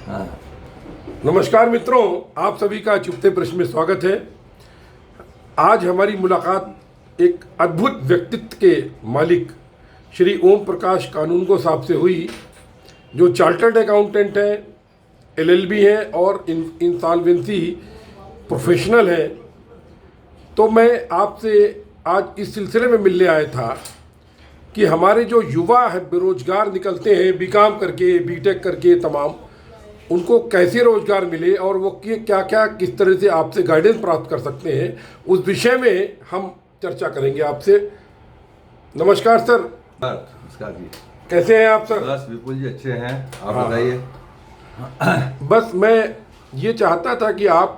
हाँ। नमस्कार मित्रों, आप सभी का चुपते प्रश्न में स्वागत है। आज हमारी मुलाकात एक अद्भुत व्यक्तित्व के मालिक श्री ओम प्रकाश कानूनगो साहब से हुई, जो चार्टर्ड अकाउंटेंट हैं, एलएलबी हैं और इंसॉल्वेंसी प्रोफेशनल हैं। तो मैं आपसे आज इस सिलसिले में मिलने आया था कि हमारे जो युवा है बेरोजगार निकलते हैं बीकॉम करके, बीटेक करके, तमाम उनको कैसे रोजगार मिले और वो क्या क्या किस तरह से आपसे गाइडेंस प्राप्त कर सकते हैं, उस विषय में हम चर्चा करेंगे आपसे। नमस्कार सर। नमस्कार जी। कैसे हैं आप सर? बस विपुल जी अच्छे हैं, आप बताइए। बस मैं ये चाहता था कि आप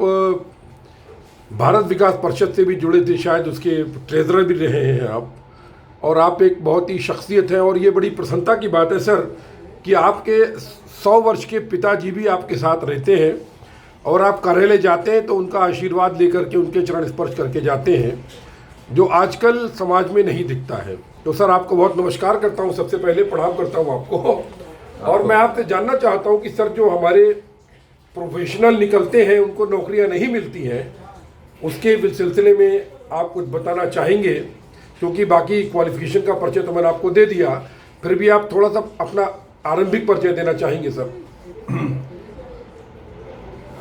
भारत विकास परिषद से भी जुड़े थे, शायद उसके ट्रेजरर भी रहे हैं आप, और आप एक बहुत ही शख्सियत हैं। और ये बड़ी प्रसन्नता की बात है सर कि आपके 100 वर्ष के पिताजी भी आपके साथ रहते हैं और आप कार्यालय जाते हैं तो उनका आशीर्वाद लेकर के, उनके चरण स्पर्श करके जाते हैं, जो आजकल समाज में नहीं दिखता है। तो सर आपको बहुत नमस्कार करता हूं, सबसे पहले प्रणाम करता हूं आपको। और मैं आपसे जानना चाहता हूं कि सर जो हमारे प्रोफेशनल निकलते हैं उनको नौकरियां नहीं मिलती हैं, उसके सिलसिले में आप कुछ बताना चाहेंगे? क्योंकि बाकी क्वालिफिकेशन का परिचय तो मैंने आपको दे दिया, फिर भी आप थोड़ा सा अपना आरंभिक परिचय देना चाहेंगे सर?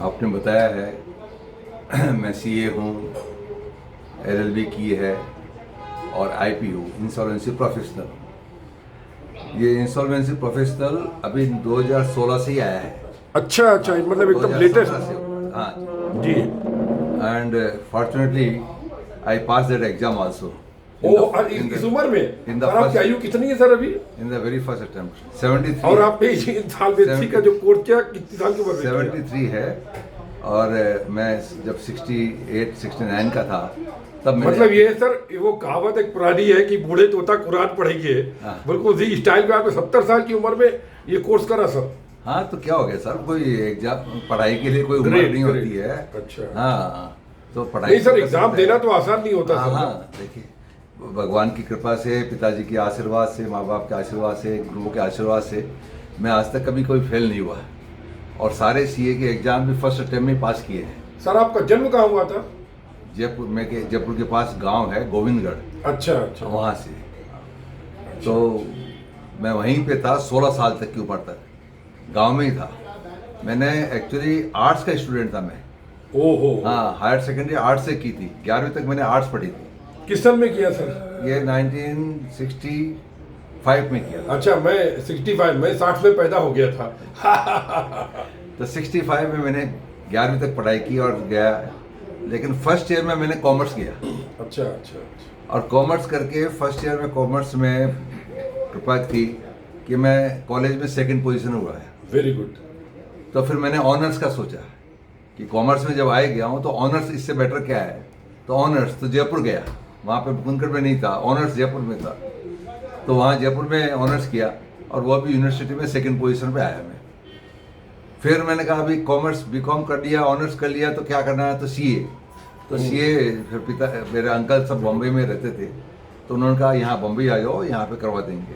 आपने बताया है मैं सीए हूँ, एलएलबी की है और आईपी हूँ, इंसॉल्वेंसी प्रोफेशनल। ये इंसॉल्वेंसी प्रोफेशनल अभी 2016 से ही आया है। अच्छा, मतलब एकदम लेटेस्ट। हाँ जी। And fortunately I pass that exam also. इस उम्र में और आपकी आयु कितनी है सर अभी? In the very first attempt 73। और आपने इंसॉल्वेंसी का जो कोर्स किया कितनी साल की उम्र में? 73 है। और मैं जब 68-69 का था तब मतलब ये सर वो कहावत एक पुरानी है कि बूढ़े तोता कुरान पढ़ेंगे, बिल्कुल उसी स्टाइल में आपने 70 साल की उम्र में ये कोर्स करा सर। हाँ तो क्या हो गया सर, कोई एग्जाम पढ़ाई के लिए कोई उम्र नहीं होती है। अच्छा। हाँ तो पढ़ाई नहीं सर, एग्जाम देना तो आसान नहीं होता सर। हाँ देखिए, भगवान की कृपा से, पिताजी के आशीर्वाद से, माँ बाप के आशीर्वाद से, गुरुओं के आशीर्वाद से मैं आज तक कभी कोई फेल नहीं हुआ और सारे सीए के एग्जाम भी फर्स्ट अटेम्प्ट में पास किए हैं। सर आपका जन्म कहाँ हुआ था? जयपुर में के, जयपुर के पास गांव है गोविंदगढ़। अच्छा। वहाँ से तो मैं वहीं पे था 16 साल तक की उम्र तक, गांव में ही था। मैंने एक्चुअली आर्ट्स का स्टूडेंट था मैं। ओहो। हाँ, हायर सेकेंडरी आर्ट्स से की थी, 11वीं तक मैंने आर्ट्स पढ़ी थी। किस सन में किया सर? ये 1965 में किया। अच्छा, मैं 65, मैं 60 में पैदा हो गया था। तो 65 में मैंने 11वीं तक पढ़ाई की और गया, लेकिन फर्स्ट ईयर में मैंने कॉमर्स किया। अच्छा। और कॉमर्स करके फर्स्ट ईयर में कॉमर्स में कृपा थी कि मैं कॉलेज में सेकंड पोजीशन हुआ है। Very good. तो फिर मैंने ऑनर्स का सोचा कि कॉमर्स में जब आए गया हूँ तो ऑनर्स इससे बेटर क्या है, तो ऑनर्स तो जयपुर गया, वहाँ पे बुनकर में नहीं था, ऑनर्स जयपुर में था। तो वहाँ जयपुर में ऑनर्स किया और वो भी यूनिवर्सिटी में सेकंड पोजीशन पे आया मैं। फिर मैंने कहा अभी कॉमर्स बीकॉम कर लिया, ऑनर्स कर लिया, तो क्या करना है, तो सीए। तो सीए फिर पिता मेरे अंकल सब बॉम्बे में रहते थे, तो उन्होंने कहा यहाँ बॉम्बे आ जाओ, यहाँ पे करवा देंगे।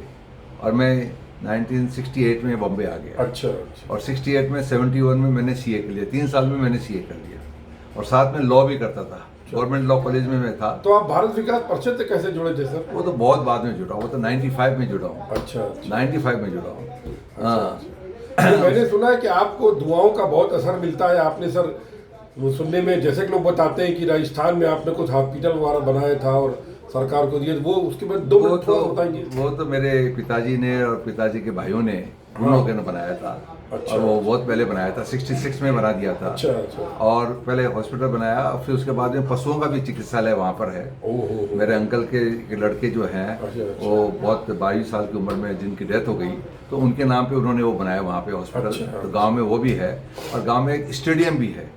और मैं 1968 में बॉम्बे आ गया। अच्छा। और 68 में 71 में मैंने सीए कर लिया, 3 साल में मैंने सीए कर लिया और साथ में लॉ भी करता था, गवर्नमेंट लॉ कॉलेज में मैं था। तो आप भारत विकास परिषद से कैसे जुड़े थे सर? वो तो बहुत बाद में जुड़ा, वो तो 95 में जुड़ा हूँ। अच्छा। 95 में जुड़ा हूँ। हाँ। तो मैंने सुना है कि आपको दुआओं का बहुत असर मिलता है। आपने सर वो सुनने में जैसे कि लोग बताते हैं कि राजस्थान में आपने कुछ हॉस्पिटल वगैरह बनाया था और सरकार को दिए, वो उसके बाद वो तो मेरे पिताजी ने और पिताजी के भाइयों ने दोनों ने बनाया था। अच्छा। और वो बहुत पहले बनाया था, 66 में बना दिया था। अच्छा। और पहले हॉस्पिटल बनाया, फिर उसके बाद में पशुओं का भी चिकित्सालय वहाँ पर है। मेरे अंकल के लड़के जो हैं, वो बहुत 22 साल की उम्र में जिनकी डेथ हो गई, तो उनके नाम पे उन्होंने वो बनाया वहाँ पे हॉस्पिटल। तो गाँव में वो भी है और गाँव में एक स्टेडियम भी है।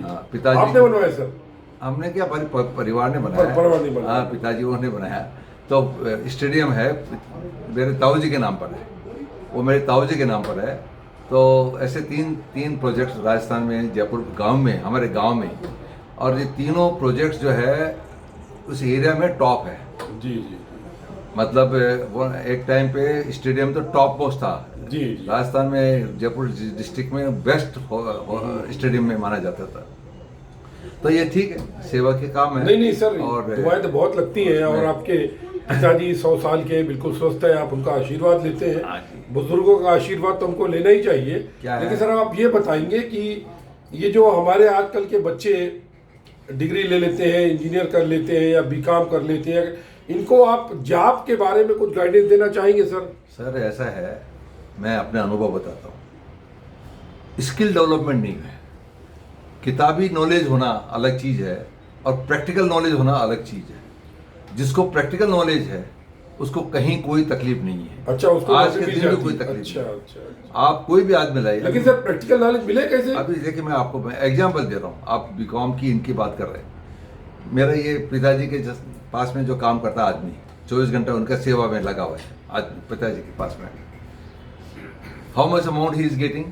हाँ, पिताजी आपने बनवाया सर? हमने क्या, परिवार ने बनाया। हाँ, पिताजी ने बनाया। तो स्टेडियम है मेरे ताऊ जी के नाम पर है, वो मेरे ताऊ जी के नाम पर है। तो ऐसे तीन प्रोजेक्ट्स राजस्थान में, जयपुर गांव में, हमारे गांव में, और ये तीनों प्रोजेक्ट्स जो है उस एरिया में टॉप है। जी। मतलब वो एक टाइम पे स्टेडियम तो टॉप मोस्ट था जी जी। राजस्थान में जयपुर डिस्ट्रिक्ट में बेस्ट स्टेडियम में माना जाता था। तो ये ठीक है, सेवा के काम है। नहीं नहीं सर, और दुआएं तो बहुत लगती हैं, और आपके पिताजी 100 साल के बिल्कुल स्वस्थ है, आप उनका आशीर्वाद लेते हाँ हैं। जी। बुजुर्गों का आशीर्वाद तो हमको लेना ही चाहिए। क्या है? लेकिन सर आप ये बताएंगे कि ये जो हमारे आजकल के बच्चे डिग्री ले लेते हैं, इंजीनियर कर लेते हैं या बीकॉम कर लेते हैं, इनको आप जॉब के बारे में कुछ गाइडेंस देना चाहेंगे सर? सर ऐसा है, मैं अपने अनुभव बताता हूँ। स्किल डेवलपमेंट नहीं है। किताबी नॉलेज होना अलग चीज़ है और प्रैक्टिकल नॉलेज होना अलग चीज़ है। जिसको प्रैक्टिकल नॉलेज है उसको कहीं कोई तकलीफ नहीं है। अच्छा, उसको आज के नौकरी दिन मिल में कोई जाती है। तकलीफ अच्छा नहीं। अच्छा। आप कोई भी आदमी लाइए। लेकिन सर प्रैक्टिकल नॉलेज मिले कैसे? अभी देखिए, मैं एग्जाम्पल दे रहा हूँ। आप बीकॉम की इनकी बात कर रहे हैं। मेरा ये पिताजी के पास में जो काम करता आदमी 24 घंटा उनका सेवा में लगा हुआ है आदमी पिताजी के पास में। How much amount he is getting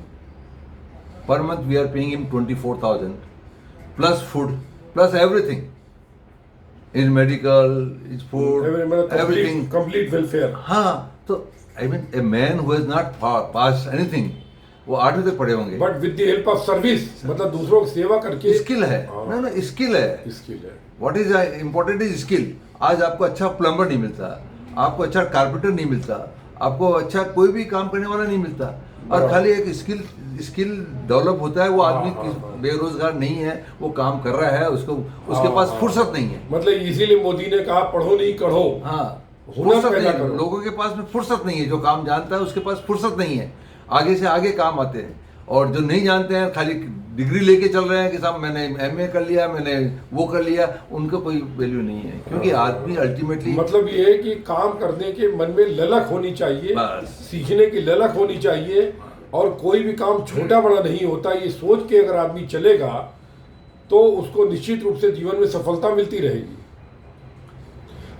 per month? We are paying him 24,000 plus food plus everything, in medical, is food, everything, complete welfare. हाँ, तो I mean a man who has not pass anything, वो 8वीं तक पढ़े होंगे, but with the help of service, मतलब दूसरों की सेवा करके। स्किल है। हाँ। ना स्किल है। स्किल है। What is important is skill. आज आपको अच्छा प्लम्बर नहीं मिलता, आपको अच्छा कारपेंटर नहीं मिलता, आपको अच्छा कोई भी काम करने वाला नहीं मिलता, और खाली एक स्किल डेवलप होता है। वो आदमी बेरोजगार नहीं है, वो काम कर रहा है, उसके पास फुर्सत नहीं है। मतलब इसीलिए मोदी ने कहा पढ़ो नहीं कढ़ो। हाँ, हुनर फुर्सत पैदा नहीं है। करो। लोगों के पास में फुर्सत नहीं है। जो काम जानता है उसके पास फुर्सत नहीं है। आगे से आगे काम आते हैं, और जो नहीं जानते हैं खाली डिग्री लेके चल रहे हैं कि साहब मैंने एमए कर लिया, मैंने वो कर लिया, उनका कोई वैल्यू नहीं है। क्योंकि आदमी अल्टीमेटली, मतलब ये है कि काम करने के मन में ललक होनी चाहिए, बस। सीखने की ललक होनी चाहिए, और कोई भी काम छोटा बड़ा नहीं होता, ये सोच के अगर आदमी चलेगा तो उसको निश्चित रूप से जीवन में सफलता मिलती रहेगी।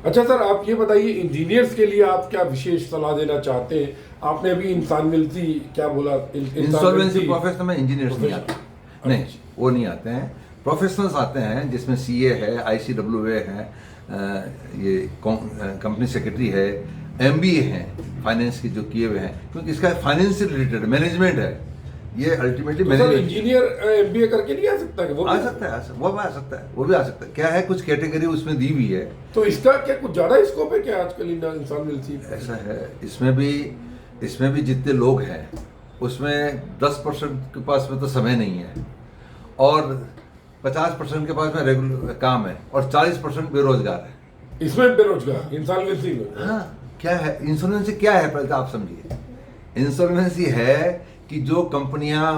अच्छा सर, आप ये बताइए इंजीनियर्स के लिए आप क्या विशेष सलाह देना चाहते हैं? आपने अभी इंसॉल्वेंसी क्या बोला? इंसॉल्वेंसी प्रोफेशनल में इंजीनियर्स नहीं आते। नहीं, वो नहीं आते हैं। प्रोफेशनल्स आते हैं जिसमें सीए है, आईसीडब्ल्यूए है, ये कंपनी सेक्रेटरी है, एमबीए हैं, फाइनेंस के जो किए हुए हैं, क्योंकि इसका फाइनेंस से रिलेटेड मैनेजमेंट है। ये अल्टीमेटली मैनेजमेंट। इंजीनियर एमबीए करके नहीं आ सकता है? वो आ सकता है, वो भी आ सकता है, वो भी आ सकता है। क्या है, कुछ कैटेगरी उसमें दी हुई है। तो इसका क्या कुछ ज्यादा स्कोप है क्या आजकल इंसॉल्वेंसी? ऐसा है, इसमें भी जितने लोग हैं उसमें 10% के पास में तो समय नहीं है, और 50% के पास में रेगुलर काम है, और 40% बेरोजगार है। इसमें बेरोजगार इंसॉल्वेंसी में? हाँ, क्या है इंश्योरेंसी? क्या है पहले तो आप समझिए। इंश्योरेंसी है कि जो कंपनियां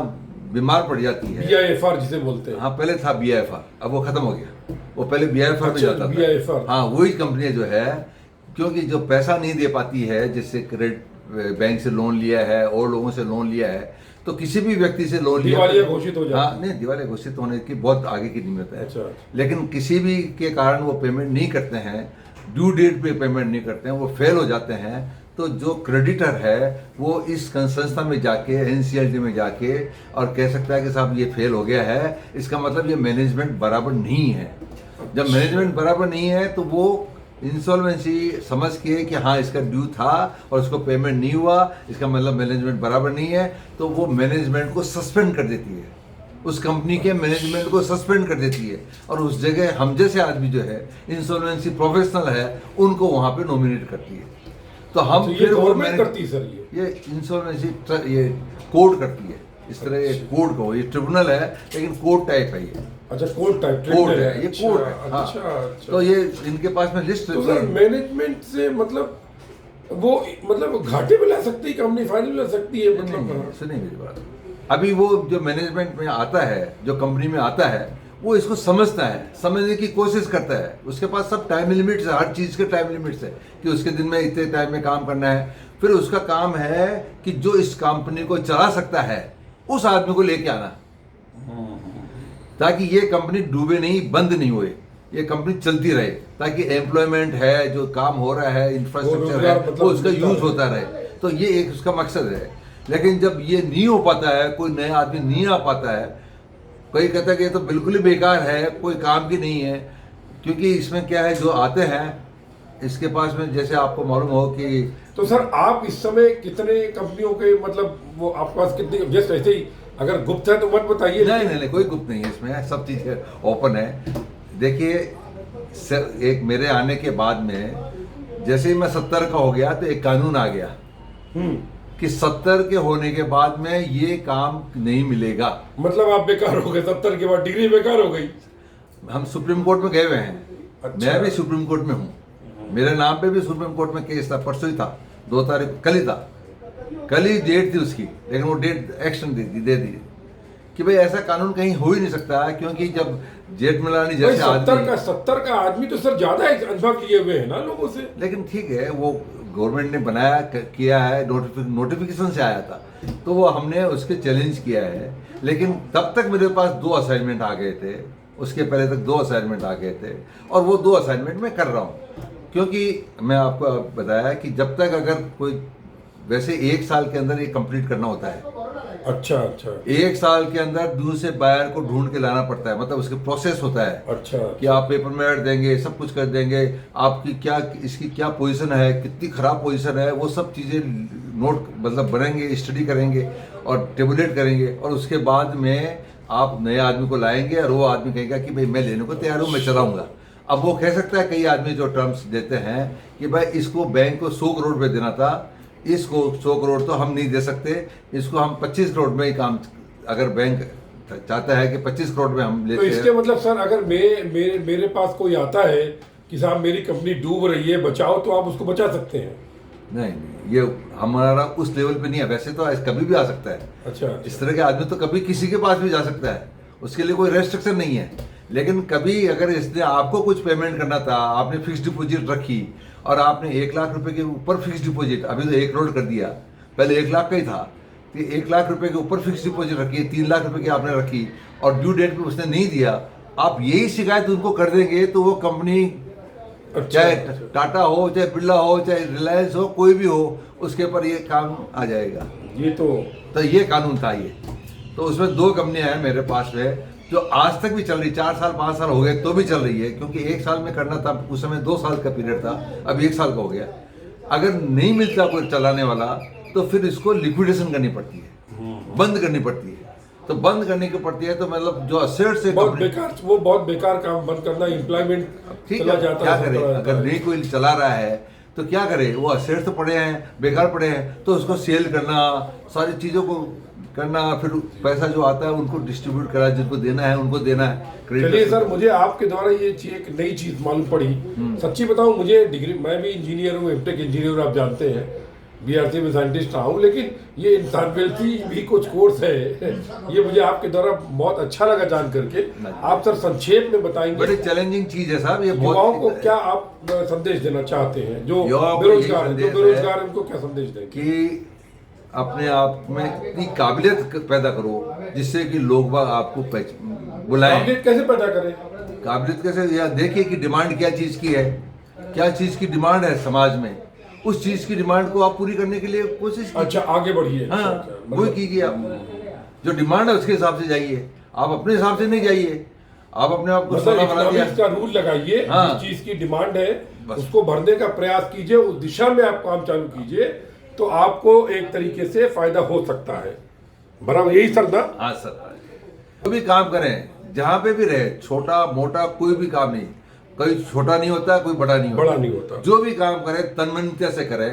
बीमार पड़ जाती है, बीआईएफआर जिसे बोलते हैं। हाँ, पहले था बीआईएफआर, अब वो खत्म हो गया। वो पहले बीआईएफआर में जाता था। बीआईएफआर, हाँ, वही कंपनियां जो है, क्योंकि जो पैसा नहीं दे पाती है, जिससे क्रेडिट बैंक से लोन लिया है और लोगों से लोन लिया है, तो किसी भी व्यक्ति से लोन लिया, दिवालिया घोषित हो जाती है। हाँ, नहीं, दिवालिया घोषित होने की बहुत आगे की नियत है। अच्छा। लेकिन किसी भी के कारण वो पेमेंट नहीं करते हैं, ड्यू डेट पे पेमेंट नहीं करते हैं, वो फेल हो जाते हैं, तो जो क्रेडिटर है वो इस संस्था में जाके, एनसीएलटी में जाके, और कह सकता है कि साहब ये फेल हो गया है, इसका मतलब ये मैनेजमेंट बराबर नहीं है। जब मैनेजमेंट बराबर नहीं है तो वो इंसॉल्वेंसी समझ के कि हाँ इसका ड्यू था और उसको पेमेंट नहीं हुआ, इसका मतलब मैनेजमेंट बराबर नहीं है, तो वो मैनेजमेंट को सस्पेंड कर देती है, उस कंपनी के मैनेजमेंट को सस्पेंड कर देती है, और उस जगह हम जैसे आदमी जो है इंसॉल्वेंसी प्रोफेशनल है उनको वहाँ पे नॉमिनेट करती है। तो हम ये फिर वो गवर्नमेंट करती है सर? ये इंसॉल्वेंसी ये कोर्ट करती है, इस तरह ये कोर्ट को, ये ट्रिब्यूनल है लेकिन कोर्ट टाइप है ये। अच्छा, कोर्ट टाइप कोर्ट है, ये कोर्ट है। हाँ। अच्छा। तो ये इनके पास में लिस्ट। तो सर मैनेजमेंट से मतलब वो मतलब घाटे में ला सकती है कंपनी, फायदे में ला सकती है, मतलब? सुनिए मेरी बात। अभी वो जो मैनेजमेंट में आता है, जो कंपनी में आता है, वो इसको समझता है, समझने की कोशिश करता है। उसके पास सब टाइम लिमिट्स है, हर चीज़ के टाइम लिमिट्स है कि उसके दिन में इतने टाइम में काम करना है। फिर उसका काम है कि जो इस कंपनी को चला सकता है उस आदमी को लेके आना, ताकि ये कंपनी डूबे नहीं, बंद नहीं हुए, ये कंपनी चलती रहे, ताकि एम्प्लॉयमेंट है, जो काम हो रहा है, इंफ्रास्ट्रक्चर है, वो उसका यूज होता रहे। तो ये एक उसका मकसद है। लेकिन जब ये नहीं हो पाता है, कोई नया आदमी नहीं आ पाता है, कोई कहता है कि ये तो बिल्कुल ही बेकार है, कोई काम की नहीं है, क्योंकि इसमें क्या है, जो आते हैं इसके पास में, जैसे आपको मालूम हो कि तो सर आप इस समय कितने कंपनियों के मतलब वो आपके पास कितनी जस्ट ऐसे ही अगर गुप्त है तो मत बताइए। नहीं, कोई गुप्त नहीं है इसमें, सब चीज़ ओपन है। देखिए एक मेरे आने के बाद में जैसे ही मैं 70 का हो गया तो एक कानून आ गया कि 70 के होने के बाद में ये काम नहीं मिलेगा। मतलब आप बेकार हो गए 70 के बाद, डिग्री बेकार हो गई। हम सुप्रीम कोर्ट में गए हुए हैं। अच्छा। मैं भी सुप्रीम कोर्ट में हूँ, मेरे नाम पे भी सुप्रीम कोर्ट में केस था, परसों ही था, 2 तारीख कल ही था, कल ही डेट थी उसकी, लेकिन वो डेट एक्शन दे दी कि भाई ऐसा कानून कहीं हो ही नहीं सकता है, क्योंकि जब जेठमलानी जैसे 70 का आदमी तो सर ज्यादा अनुभव लिए हुए है ना लोगों से। लेकिन ठीक है, वो गवर्नमेंट ने बनाया किया है, नोटिफिकेशन से आया था, तो वो हमने उसके चैलेंज किया है। लेकिन तब तक मेरे पास 2 असाइनमेंट आ गए थे, उसके पहले तक 2 असाइनमेंट आ गए थे, और वो 2 असाइनमेंट मैं कर रहा हूँ। क्योंकि मैं आपको बताया कि जब तक अगर कोई, वैसे 1 साल के अंदर ये कंप्लीट करना होता है। अच्छा। 1 साल के अंदर दूसरे बायर को ढूंढ के लाना पड़ता है, मतलब उसके प्रोसेस होता है। अच्छा। कि आप पेपर में ऐड देंगे, सब कुछ कर देंगे, आपकी क्या, इसकी क्या पोजीशन है, कितनी खराब पोजीशन है, वो सब चीज़ें नोट मतलब बनेंगे, स्टडी करेंगे और टेबुलेट करेंगे, और उसके बाद में आप नए आदमी को लाएंगे और वो आदमी कहेगा कि भाई मैं लेने को तैयार हूँ, मैं चलाऊंगा। अब वो कह सकता है, कई आदमी जो टर्म्स देते हैं कि भाई इसको बैंक को 100 करोड़ रुपये देना था, इसको 100 करोड़ तो हम नहीं दे सकते, इसको हम 25 करोड़ में ही काम, अगर बैंक चाहता है कि 25 करोड़ में हम लेते हैं। तो इसके मतलब सर अगर मेरे पास कोई आता है कि साहब मेरी कंपनी डूब रही है बचाओ, तो आप उसको बचा सकते हैं? नहीं, ये हमारा उस लेवल पे नहीं है। वैसे तो कभी भी आ सकता है। अच्छा। इस तरह के आदमी तो कभी किसी के पास भी जा सकता है, उसके लिए कोई रेस्ट्रिक्शन नहीं है। लेकिन कभी अगर इसने आपको कुछ पेमेंट करना था, आपने फिक्स डिपॉजिट रखी और आपने 1 लाख रुपए के ऊपर फिक्स डिपॉजिट, अभी तो 1 करोड़ कर दिया, पहले 1 लाख का ही था, तो 1 लाख रुपए के ऊपर फिक्स डिपॉजिट रखी, 3 लाख रुपए की आपने रखी और ड्यू डेट पे उसने नहीं दिया, आप यही शिकायत उनको कर देंगे तो वो कंपनी, चाहे टाटा हो, चाहे बिरला हो, चाहे रिलायंस हो, कोई भी हो, उसके ऊपर ये काम आ जाएगा। ये तो ये कानून था ये। तो उसमें 2 कंपनियां हैं मेरे पास में जो आज तक भी चल रही, 4 साल 5 साल हो गए तो भी चल रही है, क्योंकि 1 साल में करना था, उस समय 2 साल का पीरियड था, अब 1 साल का हो गया। अगर नहीं मिलता कोई चलाने वाला तो फिर इसको लिक्विडेशन करनी पड़ती है, बंद करनी पड़ती है। तो बंद करने की पड़ती है, तो मतलब जो असेट से बहुत बेकार काम बंद करना, एम्प्लॉयमेंट चला जाता है। क्या करे, अगर नहीं कोई चला रहा है तो क्या करे, वो असेट तो पड़े हैं, बेकार पड़े हैं, तो उसको सेल करना, सारी चीज़ों को करना, फिर पैसा जो आता है उनको डिस्ट्रीब्यूट करा, जिनको देना है उनको देना है। चलिए सर, मुझे आपके द्वारा ये एक नई चीज़ मालूम पड़ी। सच्ची बताऊं, मुझे डिग्री, मैं भी इंजीनियर हूँ, एमटेक इंजीनियर, आप जानते हैं, बीआरसी में साइंटिस्ट रहा हूँ, लेकिन ये इंसानवेल्थी भी कुछ कोर्स है, ये मुझे आपके द्वारा बहुत अच्छा लगा जान करके। आप सर संक्षेप में बताएंगे, बड़ी चैलेंजिंग चीज है साहब ये। युवाओं को क्या आप संदेश देना चाहते हैं, जो बेरोजगार है उनको क्या संदेश देंगे? कि अपने आप में इतनी काबिलियत पैदा करो जिससे कि लोग आपको बुलाएं। काबिलियत कैसे पैदा करें? काबिलियत कैसे, या देखिए कि डिमांड क्या चीज़ की है, क्या चीज़ की डिमांड है समाज में, उस चीज़ की डिमांड को आप पूरी करने के लिए कोशिश कीजिए। अच्छा, आगे बढ़िए। हाँ, वही कीजिए। आप जो डिमांड है उसके हिसाब से जाइए, आप अपने हिसाब से नहीं जाइए। आप अपने आप को सोना बना दिया, इसका रूल लगाइए। हाँ, जिस चीज़ की डिमांड है उसको भरने का प्रयास कीजिए, उस दिशा में आप काम चालू कीजिए, तो आपको एक तरीके से फायदा हो सकता है। बराबर यही सर ना? हाँ सर, कोई भी काम करें, जहाँ पे भी रहे, छोटा मोटा कोई भी काम नहीं, कोई छोटा नहीं होता, कोई बड़ा नहीं होता। जो भी काम करे तन्मयता से करे,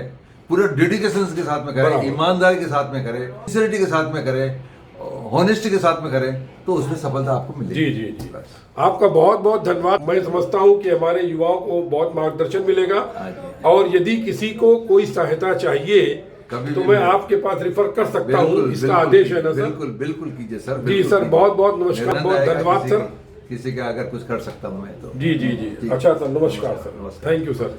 पूरे डेडिकेशन के साथ में करे, ईमानदारी के साथ में करे, सिंसियरिटी के साथ में करे, हॉनेस्टी के साथ में करें, तो उसमें सफलता आपको मिलेगी। जी। आपका बहुत बहुत धन्यवाद। मैं समझता हूँ कि हमारे युवाओं को बहुत मार्गदर्शन मिलेगा, और यदि किसी को कोई सहायता चाहिए तो मैं आपके पास रिफर कर सकता हूँ। इसका आदेश है ना सर? बिल्कुल कीजिए सर। जी सर, बहुत बहुत नमस्कार, बहुत धन्यवाद सर। किसी का अगर कुछ कर सकता हूँ मैं तो। जी। अच्छा सर, नमस्कार सर, थैंक यू सर।